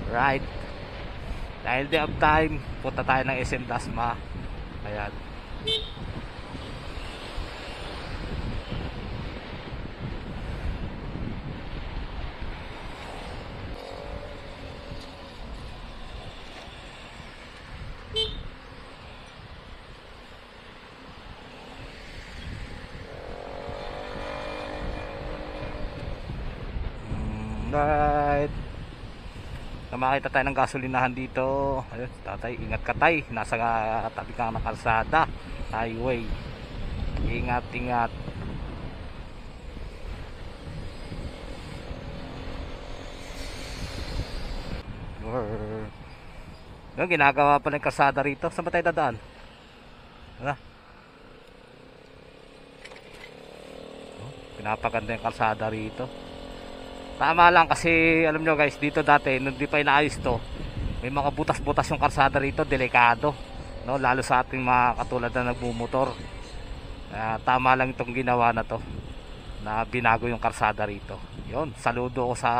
Right. Dahil day of time, punta tayo ng SM Dasma. Ayan. Right. Na makita tayo ng gasolinahan dito. Ayun, tatay, ingat ka tay. Nasa tabi ka ng kalsada, highway. Ingat, ingat. Yung ginagawa pa ng kalsada rito. Saan ba tayo dadaan? Ano? Pinapaganda yung kalsada rito. Tama lang kasi alam nyo guys, dito dati nung di pa inaayos to, may mga butas-butas yung kalsada rito, delikado, no? Lalo sa ating mga katulad na nagmumotor. Tama lang itong ginawa na to, na binago yung kalsada rito. Yun, saludo ko sa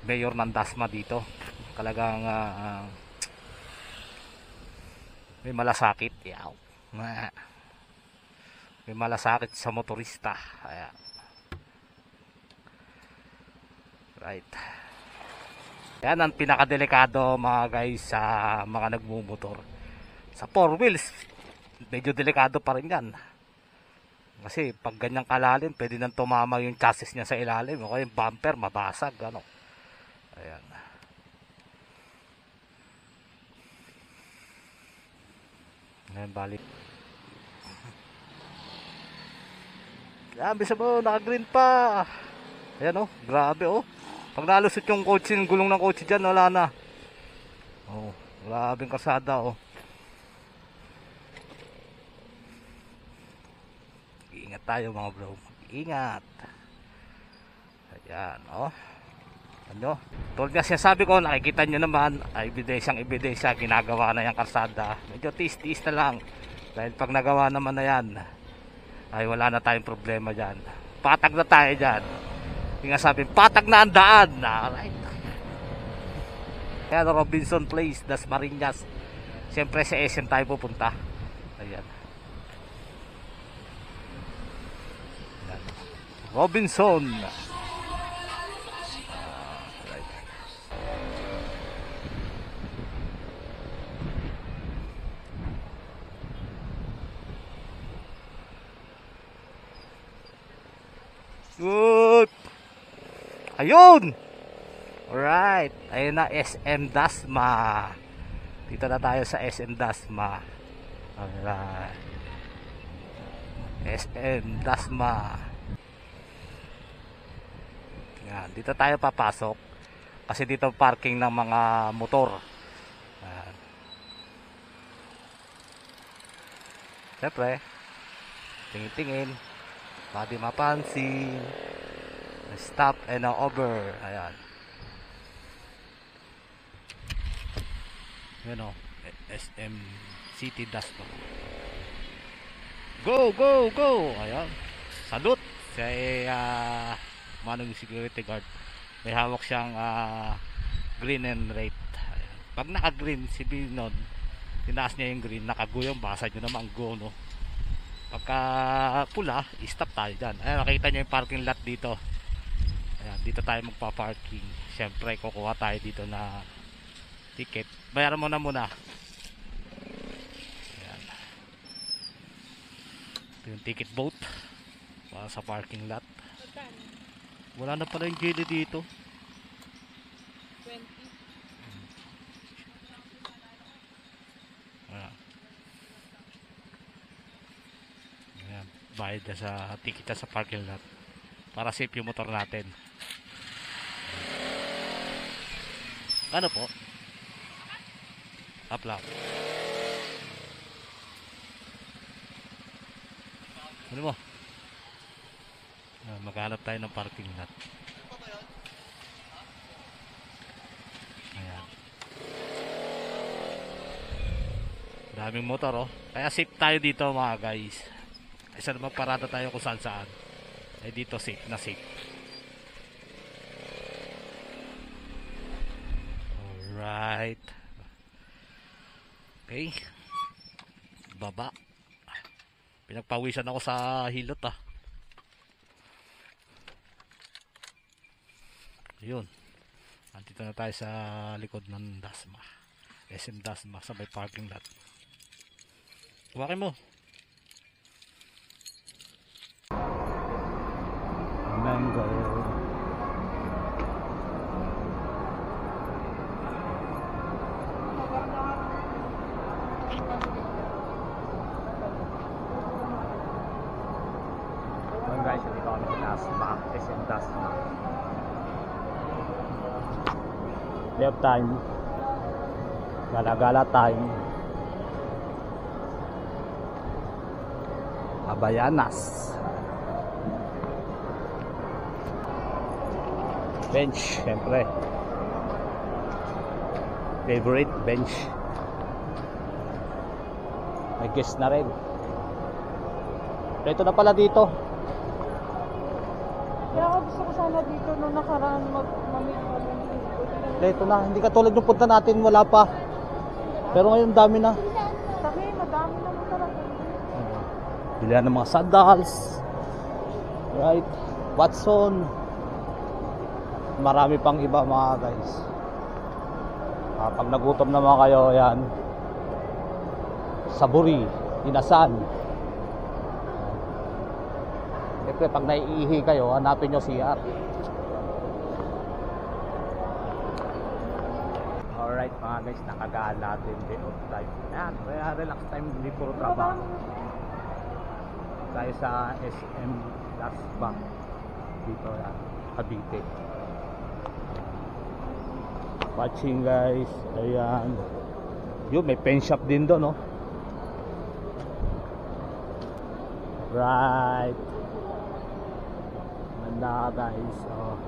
mayor ng Dasma dito. Talagang may malasakit. Yaw. May malasakit sa motorista. Ayan. Right. Yan ang pinakadelikado mga guys sa mga nagmumotor. Sa 4 wheels, medyo delikado pa rin yan. Kasi pag ganyang kalalim, pwede nang tumama yung chassis niya sa ilalim. O kaya yung bumper, mabasag. Ano? Ayan. Ayan, balik. Grabe sa mo, naka-green pa. Ayan oh, grabe oh. Pag nalusot yung kotse, yung gulong ng kotse dyan, wala na. Oh, grabing kalsada oh. Ingat tayo mga bro. Ingat. Ayan oh. Ano? Tulad nga sinasabi ko, nakikita nyo naman, ebidensyang ginagawa na yung kalsada. Medyo tiis-tiis na lang. Dahil pag nagawa naman na yan, ay wala na tayong problema dyan. Patag na tayo dyan. Yung nga sabi, patag na ang daan. Alright. Ayan, Robinson Place, Dasmariñas. Siyempre sa SM tayo pupunta. Ayan. Ayan. Robinson. Alright. Good. Ayun. Alright. Ayun na SM Dasma. Dito na tayo sa SM Dasma. Alright. SM Dasma. Yan. Dito tayo papasok. Kasi dito parking ng mga motor. Yan. Siyempre, tingin-tingin. Baka di mapansin. Stop and over. Ayan. Yan o. SM City Dasma. Go, go, go. Ayan. Salute sa manong security guard. May hawak siyang green and red. Ayan. Pag naka-green si Binon, tinaas niya yung green, nakaguyong, basa nyo naman go, no? Pagka pula, stop tayo dyan. Ayan, makikita nyo yung parking lot dito. Ayan, dito tayo magpa-parking. Siyempre, kukuha tayo dito na ticket. Bayaran mo na muna. Ayan. Ito yung ticket booth para sa parking lot. Wala na pala yung gilid dito. 20. Ayan. Ayan. Bayad na sa ticket sa parking lot para safe yung motor natin. Ano po? Up lang. Ano mo? Maghanap tayo ng parking lot. Ayan. Daming motor oh. Kaya safe tayo dito mga guys. Isa naman parada tayo kung saan. Eh dito safe na safe. Right. Okay. Baba. Pinagpawisan ako sa hilot ah. Yun. Nandito na tayo sa likod ng Dasma. SM Dasma sa may parking lot. Huwakin mo. Mango. Ayan guys, dito kami sa Dasma. SM Dasma. Left time. Gala-gala time. Abayanas. Bench, syempre. Favorite bench. May guest na rin. Ito na pala dito. Kaya ako gusto ko sana dito nung nakaraan mamit kami. Ito na, hindi katulad nung punta natin, wala pa. Pero ngayon dami na. Sabi, madami naman talaga. Bilihan ng mga sandals. Right. Watson. Marami pang iba mga guys. Pag nagutom naman kayo, yan. Saburi, inasan. Siyempre, pag naiihi kayo, hanapin nyo CR. Alright mga guys, nakagala din day off time. Ayan, relax time, hindi puro trabaho. Tayo sa SM Dasma. Dito yan, Cavite. Watching guys, ayan. Yun, may pen shop din doon, no? Right. Ganda guys, oh.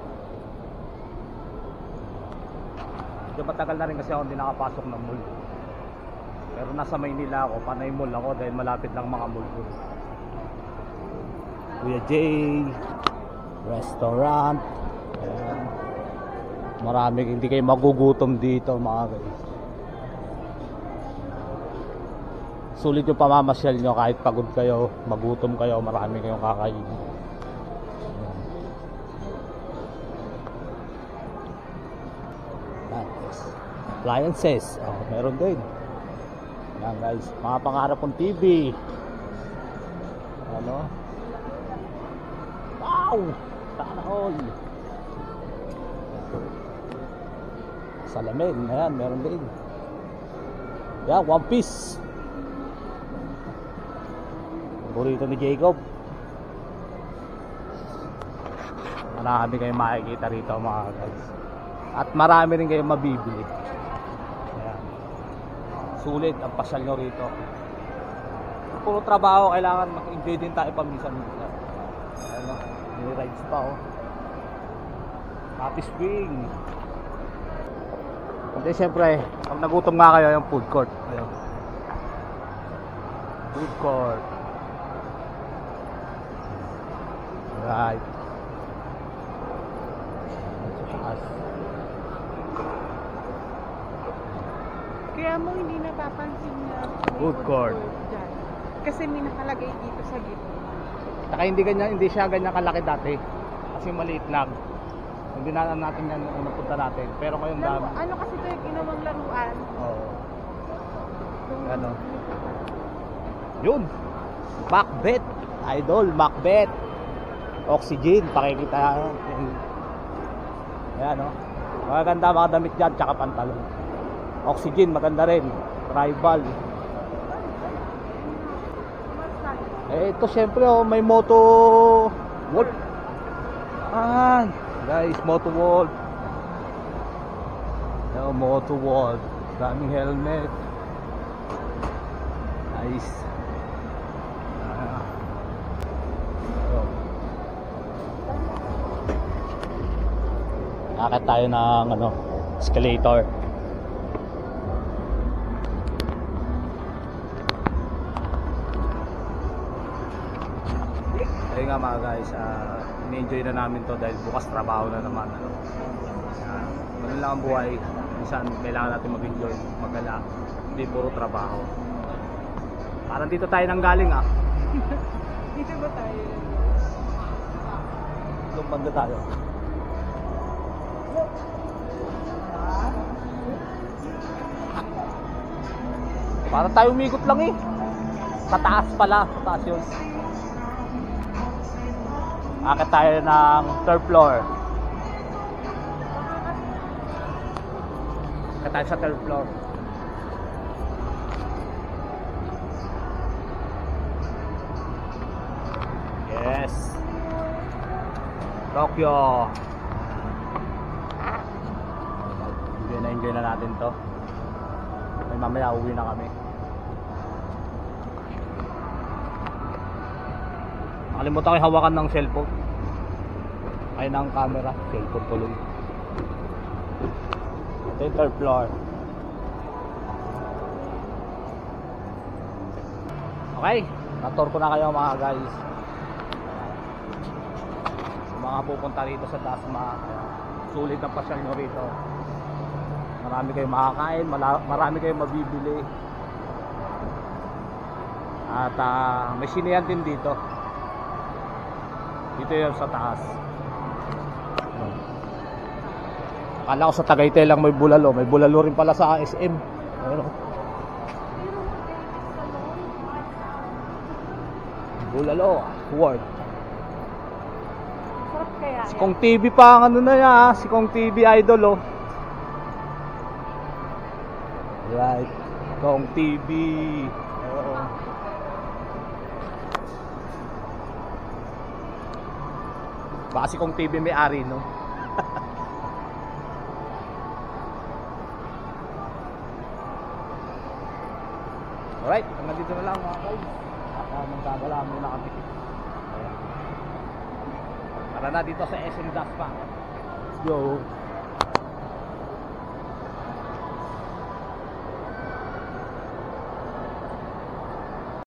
Medyo matagal na rin kasi ako hindi nakapasok ng mall. Pero nasa Maynila ako, panay mall ako dahil malapit lang mga mall ko. Kuya Jay Restaurant. Ayan. Marami, hindi kayo magugutom dito mga guys. Sulit yung pamamasyal nyo kahit pagod kayo, magutom kayo, marami kayong kakainin. Appliances, oh, meron din. Yan guys, mga pangarap kong TV. Ano? Wow! Sana all. Salamin, ayan, meron din. Yan, One Piece. Paborito ni Jacob. Marami kayong makikita rito mga guys. At marami rin kayong mabibili. Ayan. Sulit ang pasyal nyo rito. Puro trabaho, kailangan mag-enjoy din tayo paminsan-minsan. Ano, may rides pa oh. Happy Spring. Hindi, syempre, pag nagutom nga kayo, yung food court. Ayun. Food court. Right. Kaya mo hindi napapansin na may Food court. dyan. Kasi may nakalagay dito sa gitna. Saka hindi siya ganyan kalaki dati. Kasi maliit lang. Hindi na natin yan unang punta natin. Pero ngayon dami. Ano kasi ito yung ginawang laruan? Oo. Ano? Yun. Macbeth. Idol, Macbeth. Oxygen, pakikita. Ayan o. Maganda mga damit dyan, tsaka pantalon. Oxygen, maganda rin. Tribal. Eh, ito syempre oh, may Moto Wolf. Ah, guys, Moto Wolf. Yo, Moto Wolf. Daming helmet. Nice. Akit tayo ng ano, escalator. Ayun nga mga guys, ini-enjoy na namin to dahil bukas trabaho na naman. Ano lang ang buhay, minsan kailangan natin mag-enjoy, magala, hindi puro trabaho. Parang dito tayo nang galing ah. Dito ba tayo? Doon banda tayo. Parang tayo umikot lang eh. Sa taas pala, sa taas yun. Akit tayo ng third floor. Akit tayo sa third floor. Yes. Tokyo. Enjoy na natin to. May mamaya uwi na kami. Nakalimutan ko yung hawakan ng cellphone. Ay ng camera. Cellphone tuloy. Ito yung third floor. Okay. Natur ko na kayo mga guys. Mga pupunta rito sa Dasma. Sulit ang pasyal nyo rito. Marami kayong makakain, marami kayong mabibili. At may sinehan din dito. Dito yun sa taas. Akala ko sa Tagaytay lang may bulalo. May bulalo rin pala sa SM. Ano? Bulalo, Ward. Sarap kaya. Si Kong TV pa ang ano na yan, si Kong TV idol oh. Right, Kong TV. Oo. Baka si Kong TV may ari no. Alright, hanggang dito na lang mga guys. At magkagala muna kami. Ayan. Tara na dito sa SM Dasma. Let's go.